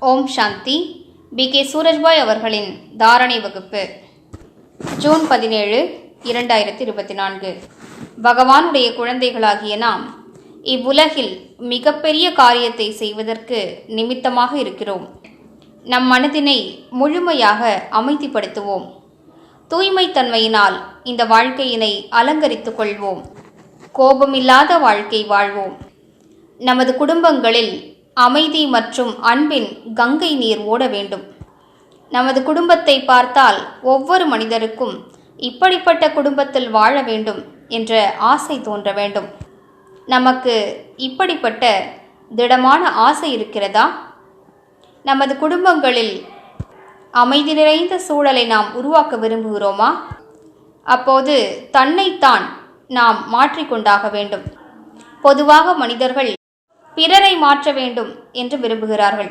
ஓம் சாந்தி. B K. Surajbhai அவர்களின் தாரணை வகுப்பு. ஜூன் 17, 2024. பகவானுடைய குழந்தைகளாகிய நாம் இவ்வுலகில் மிகப்பெரிய காரியத்தை செய்வதற்கு நிமித்தமாக இருக்கிறோம். நம் மனதினை முழுமையாக அமைதிப்படுத்துவோம். தூய்மைத்தன்மையினால் இந்த வாழ்க்கையினை அலங்கரித்துக் கொள்வோம். கோபமில்லாத வாழ்க்கை வாழ்வோம். நமது குடும்பங்களில் அமைதி மற்றும் அன்பின் கங்கை நீர் ஓட வேண்டும். நமது குடும்பத்தை பார்த்தால் ஒவ்வொரு மனிதருக்கும் இப்படிப்பட்ட குடும்பத்தில் வாழ வேண்டும் என்ற ஆசை தோன்ற வேண்டும். நமக்கு இப்படிப்பட்ட திடமான ஆசை இருக்கிறதா? நமது குடும்பங்களில் அமைதி நிறைந்த சூழலை நாம் உருவாக்க விரும்புகிறோமா? அப்போது தன்னைத்தான் நாம் மாற்றிக்கொண்டாக வேண்டும். பொதுவாக மனிதர்கள் பிறரை மாற்ற வேண்டும் என்று விரும்புகிறார்கள்.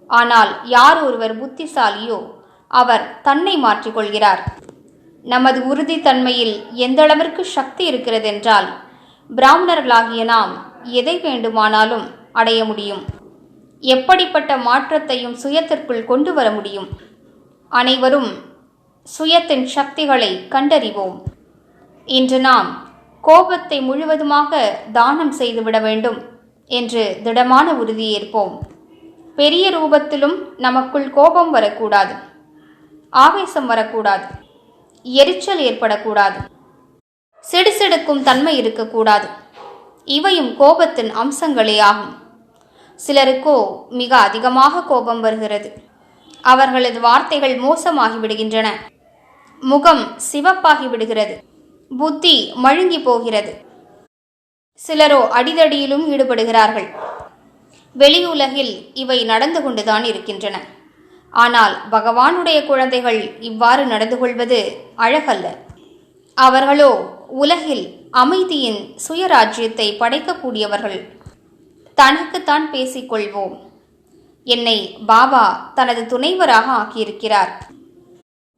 ஆனால் யார் ஒருவர் புத்திசாலியோ அவர் தன்னை மாற்றிக்கொள்கிறார். நமது உறுதித்தன்மையில் எந்தளவிற்கு சக்தி இருக்கிறது என்றால் பிராமணர்களாகிய நாம் எதை வேண்டுமானாலும் அடைய முடியும். எப்படிப்பட்ட மாற்றத்தையும் சுயத்திற்குள் கொண்டு வர முடியும். அனைவரும் சுயத்தின் சக்திகளை கண்டறிவோம். இன்று நாம் கோபத்தை முழுவதுமாக தானம் செய்துவிட வேண்டும் என்று திடமான உறுதியேற்போம். பெரிய ரூபத்திலும் நமக்குள் கோபம் வரக்கூடாது, ஆவேசம் வரக்கூடாது, எரிச்சல் ஏற்படக்கூடாது, சிடுசிடுக்கும் தன்மை இருக்கக்கூடாது. இவையும் கோபத்தின் அம்சங்களே ஆகும். சிலருக்கோ மிக அதிகமாக கோபம் வருகிறது. அவர்களது வார்த்தைகள் மோசமாகி விடுகின்றன. முகம் சிவப்பாகி விடுகிறது. புத்தி மழுங்கி போகிறது. சிலரோ அடிதடியிலும் ஈடுபடுகிறார்கள். வெளியுலகில் இவை நடந்து கொண்டுதான் இருக்கின்றன. ஆனால் பகவானுடைய குழந்தைகள் இவ்வாறு நடந்து கொள்வது அழகல்ல. அவர்களோ உலகில் அமைதியின் சுயராஜ்யத்தை படைக்கக்கூடியவர்கள். தனக்குத்தான் பேசிக்கொள்வோம். என்னை பாபா தனது துணைவராக ஆக்கியிருக்கிறார்.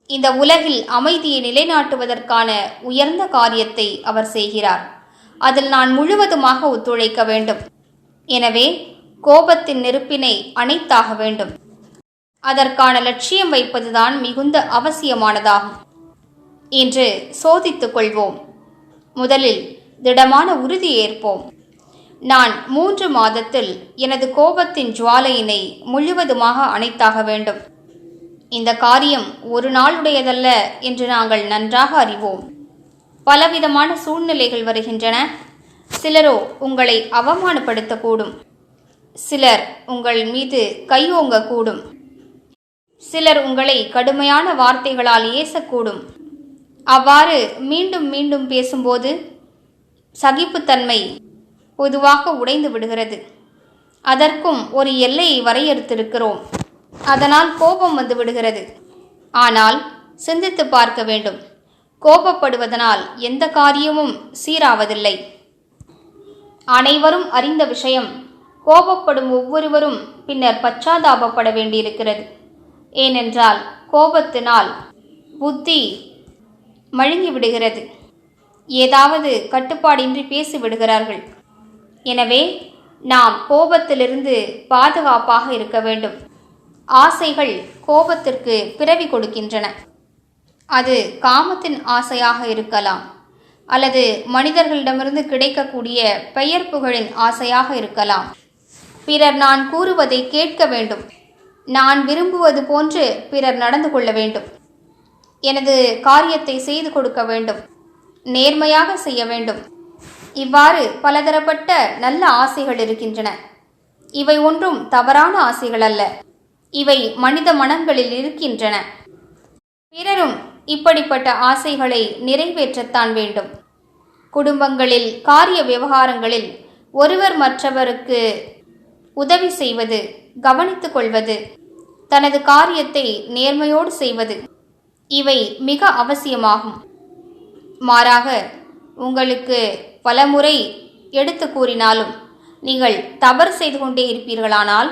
இந்த உலகில் அமைதியை நிலைநாட்டுவதற்கான உயர்ந்த காரியத்தை அவர் செய்கிறார். அதில் நான் முழுவதுமாக ஒத்துழைக்க வேண்டும். எனவே கோபத்தின் நெருப்பினை அணைத்தாக வேண்டும். அதற்கான லட்சியம் வைப்பதுதான் மிகுந்த அவசியமானதாகும். இன்று சோதித்துக் கொள்வோம். முதலில் திடமான உறுதி ஏற்போம். நான் 3 மாதத்தில் எனது கோபத்தின் ஜுவாலையினை முழுவதுமாக அணைத்தாக வேண்டும். இந்த காரியம் ஒரு நாளுடையதல்ல என்று நாங்கள் நன்றாக அறிவோம். பலவிதமான சூழ்நிலைகள் வருகின்றன. சிலரோ உங்களை அவமானப்படுத்தக்கூடும். சிலர் உங்கள் மீது கையோங்கக்கூடும். சிலர் உங்களை கடுமையான வார்த்தைகளால் ஏசக்கூடும். அவ்வாறு மீண்டும் மீண்டும் பேசும்போது சகிப்புத்தன்மை பொதுவாக உடைந்து விடுகிறது. அதற்கும் ஒரு எல்லையை வரையறுத்திருக்கிறோம். அதனால் கோபம் வந்து விடுகிறது. ஆனால் சிந்தித்து பார்க்க வேண்டும். கோபப்படுவதனால் எந்த காரியமும் சீராவதில்லை. அனைவரும் அறிந்த விஷயம். கோபப்படும் ஒவ்வொருவரும் பின்னர் பச்சாதாபப்பட வேண்டியிருக்கிறது. ஏனென்றால் கோபத்தினால் புத்தி மழுங்கி விடுகிறது. ஏதாவது கட்டுப்பாடின்றி பேசிவிடுகிறார்கள். எனவே நாம் கோபத்திலிருந்து பாதுகாப்பாக இருக்க வேண்டும். ஆசைகள் கோபத்திற்கு பிறவி கொடுக்கின்றன. அது காமத்தின் ஆசையாக இருக்கலாம், அல்லது மனிதர்களிடமிருந்து கிடைக்கக்கூடிய பெயர் புகழின் ஆசையாக இருக்கலாம். பிறர் நான் கூறுவதை கேட்க வேண்டும். நான் விரும்புவது போன்று பிறர் நடந்து கொள்ள வேண்டும். எனது காரியத்தை செய்து கொடுக்க வேண்டும். நேர்மையாக செய்ய வேண்டும். இவ்வாறு பலதரப்பட்ட நல்ல ஆசைகள் இருக்கின்றன. இவை ஒன்றும் தவறான ஆசைகள் அல்ல. இவை மனித மனங்களில் இருக்கின்றன. பிறரும் இப்படிப்பட்ட ஆசைகளை நிறைவேற்றத்தான் வேண்டும். குடும்பங்களில் காரிய விவகாரங்களில் ஒருவர் மற்றவருக்கு உதவி செய்வது, கவனித்துக் கொள்வது, தனது காரியத்தை நேர்மையோடு செய்வது, இவை மிக அவசியமாகும். மாறாக உங்களுக்கு பலமுறை எடுத்து கூறினாலும் நீங்கள் தவறு செய்து கொண்டே இருப்பீர்களானால்,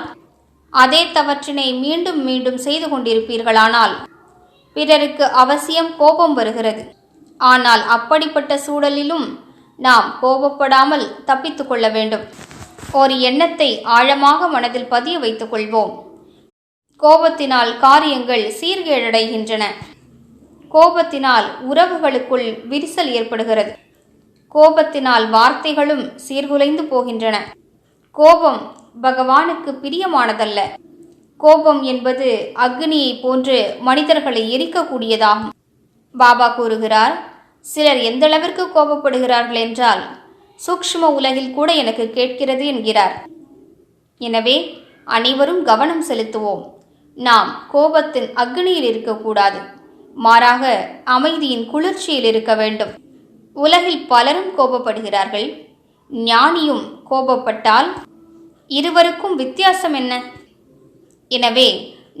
அதே தவற்றினை மீண்டும் மீண்டும் செய்து கொண்டிருப்பீர்களானால் பிறருக்கு அவசியம் கோபம் வருகிறது. ஆனால் அப்படிப்பட்ட சூழலிலும் நாம் கோபப்படாமல் தப்பித்து கொள்ள வேண்டும். ஒரு எண்ணத்தை ஆழமாக மனதில் பதிய வைத்துக் கொள்வோம். கோபத்தினால் காரியங்கள் சீர்கேடடைகின்றன. கோபத்தினால் உறவுகளுக்குள் விரிசல் ஏற்படுகிறது. கோபத்தினால் வார்த்தைகளும் சீர்குலைந்து போகின்றன. கோபம் பகவானுக்கு பிரியமானதல்ல. கோபம் என்பது அக்னியை போன்று மனிதர்களை எரிக்கக்கூடியதாகும். பாபா கூறுகிறார், சிலர் எந்தளவிற்கு கோபப்படுகிறார்கள் என்றால் சூக்ஷ்ம உலகில் கூட எனக்கு கேட்கிறது என்கிறார். எனவே அனைவரும் கவனம் செலுத்துவோம். நாம் கோபத்தின் அக்னியில் இருக்கக்கூடாது, மாறாக அமைதியின் குளிர்ச்சியில் இருக்க வேண்டும். உலகில் பலரும் கோபப்படுகிறார்கள். ஞானியும் கோபப்பட்டால் இருவருக்கும் வித்தியாசம் என்ன? எனவே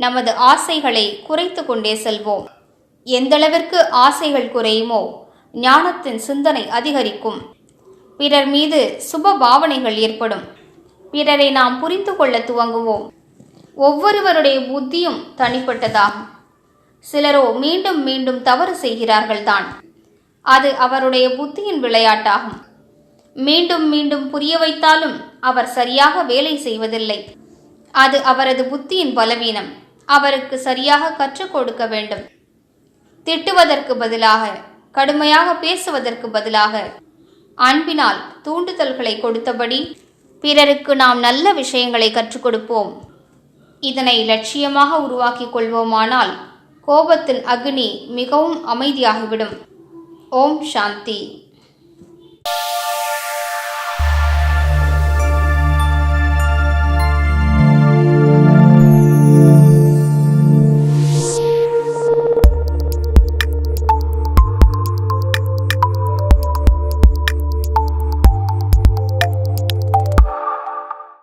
நமது ஆசைகளை குறைத்து கொண்டே செல்வோம். எந்தளவிற்கு ஆசைகள் குறையுமோ ஞானத்தின் சிந்தனை அதிகரிக்கும். பிறர் மீது சுப பாவனைகள் ஏற்படும். பிறரை நாம் புரிந்து கொள்ள துவங்குவோம். ஒவ்வொருவருடைய புத்தியும் தனிப்பட்டதாகும். சிலரோ மீண்டும் மீண்டும் தவறு செய்கிறார்கள்தான். அது அவருடைய புத்தியின் விளையாட்டாகும். மீண்டும் மீண்டும் புரிய வைத்தாலும் அவர் சரியாக வேலை செய்வதில்லை. அது அவரது புத்தியின் பலவீனம். அவருக்கு சரியாக கற்றுக் கொடுக்க வேண்டும். திட்டுவதற்கு பதிலாக, கடுமையாக பேசுவதற்கு பதிலாக அன்பினால் தூண்டுதல்களை கொடுத்தபடி பிறருக்கு நாம் நல்ல விஷயங்களை கற்றுக் கொடுப்போம். இதனை லட்சியமாக உருவாக்கிக் கொள்வோமானால் கோபத்தின் அக்னி மிகவும் அமைதியாகிவிடும். ஓம் சாந்தி.